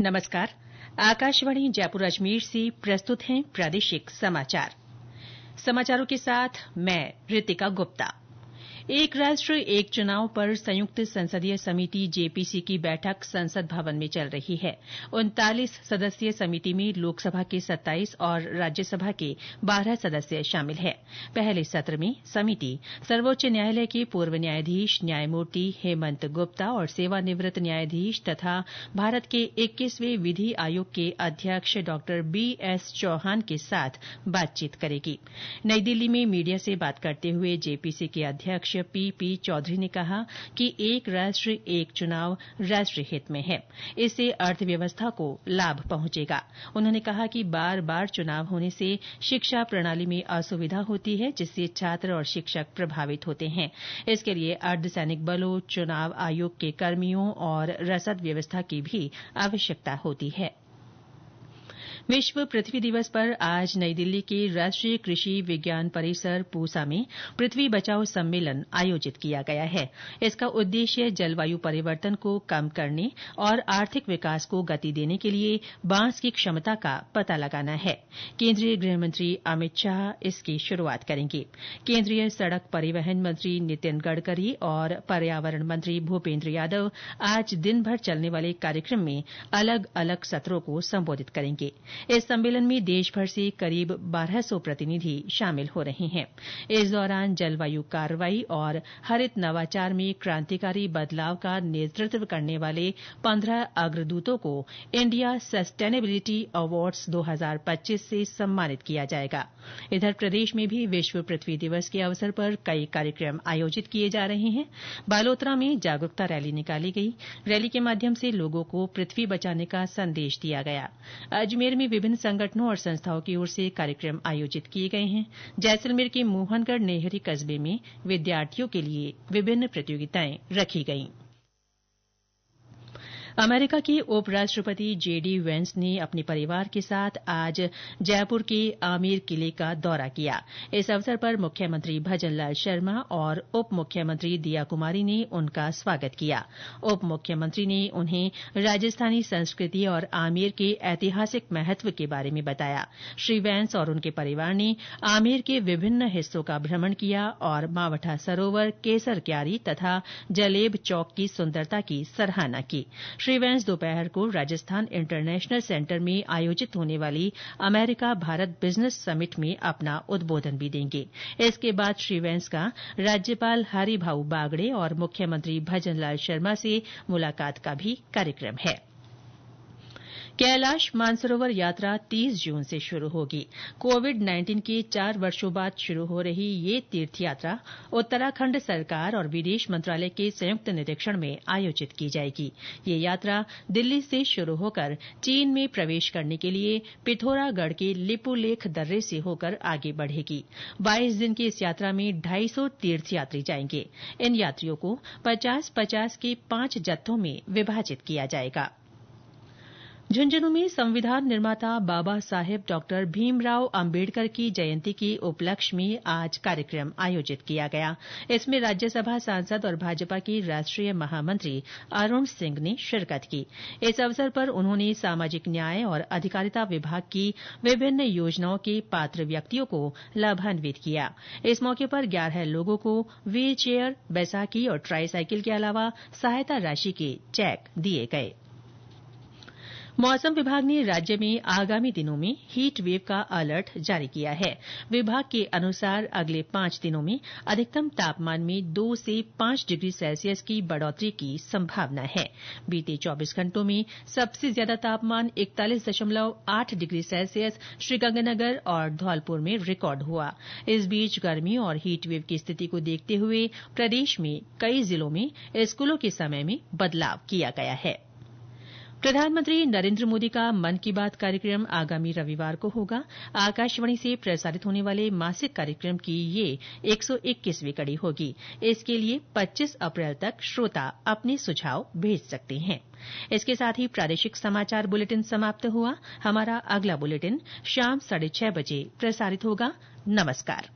नमस्कार। आकाशवाणी जयपुर अजमेर से प्रस्तुत हैं प्रादेशिक समाचार। समाचारों के साथ मैं ऋतिका गुप्ता। एक राष्ट्र एक चुनाव पर संयुक्त संसदीय समिति जेपीसी की बैठक संसद भवन में चल रही है। 39 सदस्यीय समिति में लोकसभा के 27 और राज्यसभा के 12 सदस्य शामिल हैं। पहले सत्र में समिति सर्वोच्च न्यायालय के पूर्व न्यायाधीश न्यायमूर्ति हेमंत गुप्ता और सेवानिवृत्त न्यायाधीश तथा भारत के 21वें विधि आयोग के अध्यक्ष डॉ बीएस चौहान के साथ बातचीत करेगी। नई दिल्ली में मीडिया से बात करते हुए जेपीसी के अध्यक्ष पीपी चौधरी ने कहा कि एक राष्ट्र एक चुनाव राष्ट्र हित में है। इससे अर्थव्यवस्था को लाभ पहुंचेगा। उन्होंने कहा कि बार बार चुनाव होने से शिक्षा प्रणाली में असुविधा होती है, जिससे छात्र और शिक्षक प्रभावित होते हैं। इसके लिए अर्धसैनिक बलों, चुनाव आयोग के कर्मियों और रसद व्यवस्था की भी आवश्यकता होती है। विश्व पृथ्वी दिवस पर आज नई दिल्ली के राष्ट्रीय कृषि विज्ञान परिसर पूसा में पृथ्वी बचाओ सम्मेलन आयोजित किया गया है। इसका उद्देश्य जलवायु परिवर्तन को कम करने और आर्थिक विकास को गति देने के लिए बांस की क्षमता का पता लगाना है। केंद्रीय गृहमंत्री अमित शाह इसकी शुरूआत करेंगे। केंद्रीय सड़क परिवहन मंत्री नितिन गडकरी और पर्यावरण मंत्री भूपेन्द्र यादव आज दिन भर चलने वाले कार्यक्रम में अलग अलग सत्रों को संबोधित करेंगे। इस सम्मेलन में देश भर से करीब 1200 प्रतिनिधि शामिल हो रहे हैं। इस दौरान जलवायु कार्रवाई और हरित नवाचार में क्रांतिकारी बदलाव का नेतृत्व करने वाले 15 अग्रदूतों को इंडिया सस्टेनेबिलिटी अवार्ड्स 2025 से सम्मानित किया जाएगा। इधर प्रदेश में भी विश्व पृथ्वी दिवस के अवसर पर कई कार्यक्रम आयोजित किए जा रहे हैं। बालोतरा में जागरूकता रैली निकाली गई। रैली के माध्यम से लोगों को पृथ्वी बचाने का संदेश दिया गया। अजमेर में विभिन्न संगठनों और संस्थाओं की ओर से कार्यक्रम आयोजित किए गए हैं। जैसलमेर के मोहनगढ़ नेहरी कस्बे में विद्यार्थियों के लिए विभिन्न प्रतियोगिताएं रखी गईं। अमेरिका के उपराष्ट्रपति जेडी वेंस ने अपने परिवार के साथ आज जयपुर के आमेर किले का दौरा किया। इस अवसर पर मुख्यमंत्री भजनलाल शर्मा और उप मुख्यमंत्री दिया कुमारी ने उनका स्वागत किया। उप मुख्यमंत्री ने उन्हें राजस्थानी संस्कृति और आमेर के ऐतिहासिक महत्व के बारे में बताया। श्री वेंस और उनके परिवार ने आमेर के विभिन्न हिस्सों का भ्रमण किया और मावठा सरोवर, केसर क्यारी तथा जलेब चौक की सुंदरता की सराहना की। श्री वेंस दोपहर को राजस्थान इंटरनेशनल सेंटर में आयोजित होने वाली अमेरिका भारत बिजनेस समिट में अपना उद्बोधन भी देंगे। इसके बाद श्री वेंस का राज्यपाल हरिभाऊ बागड़े और मुख्यमंत्री भजनलाल शर्मा से मुलाकात का भी कार्यक्रम है। कैलाश मानसरोवर यात्रा 30 जून से शुरू होगी। कोविड-19 के 4 वर्षों बाद शुरू हो रही ये तीर्थ यात्रा उत्तराखंड सरकार और विदेश मंत्रालय के संयुक्त निरीक्षण में आयोजित की जाएगी। ये यात्रा दिल्ली से शुरू होकर चीन में प्रवेश करने के लिए पिथौरागढ़ के लिपुलेख दर्रे से होकर आगे बढ़ेगी। 22 दिन की इस यात्रा में 250 तीर्थयात्री जाएंगे। इन यात्रियों को 50-50 के 5 जत्थों में विभाजित किया जाएगा। झुंझुनू में संविधान निर्माता बाबा साहेब डॉक्टर भीमराव अंबेडकर की जयंती के उपलक्ष्य में आज कार्यक्रम आयोजित किया गया। इसमें राज्यसभा सांसद और भाजपा के राष्ट्रीय महामंत्री अरुण सिंह ने शिरकत की। इस अवसर पर उन्होंने सामाजिक न्याय और अधिकारिता विभाग की विभिन्न योजनाओं के पात्र व्यक्तियों को लाभान्वित किया। इस मौके पर 11 लोगों को व्हील चेयर, बैसाखी और ट्राईसाइकिल के अलावा सहायता राशि के चेक दिए गए। मौसम विभाग ने राज्य में आगामी दिनों में हीट वेव का अलर्ट जारी किया है। विभाग के अनुसार अगले 5 दिनों में अधिकतम तापमान में 2 से 5 डिग्री सेल्सियस की बढ़ोतरी की संभावना है। बीते 24 घंटों में सबसे ज्यादा तापमान 41.8 डिग्री सेल्सियस श्रीगंगानगर और धौलपुर में रिकॉर्ड हुआ। इस बीच गर्मी और हीट वेव की स्थिति को देखते हुए प्रदेश में कई जिलों में स्कूलों के समय में बदलाव किया गया है। प्रधानमंत्री नरेंद्र मोदी का मन की बात कार्यक्रम आगामी रविवार को होगा। आकाशवाणी से प्रसारित होने वाले मासिक कार्यक्रम की ये 121वीं कड़ी होगी। इसके लिए 25 अप्रैल तक श्रोता अपने सुझाव भेज सकते हैं। इसके साथ ही प्रादेशिक समाचार बुलेटिन समाप्त हुआ। हमारा अगला बुलेटिन शाम 6:30 बजे प्रसारित होगा। नमस्कार।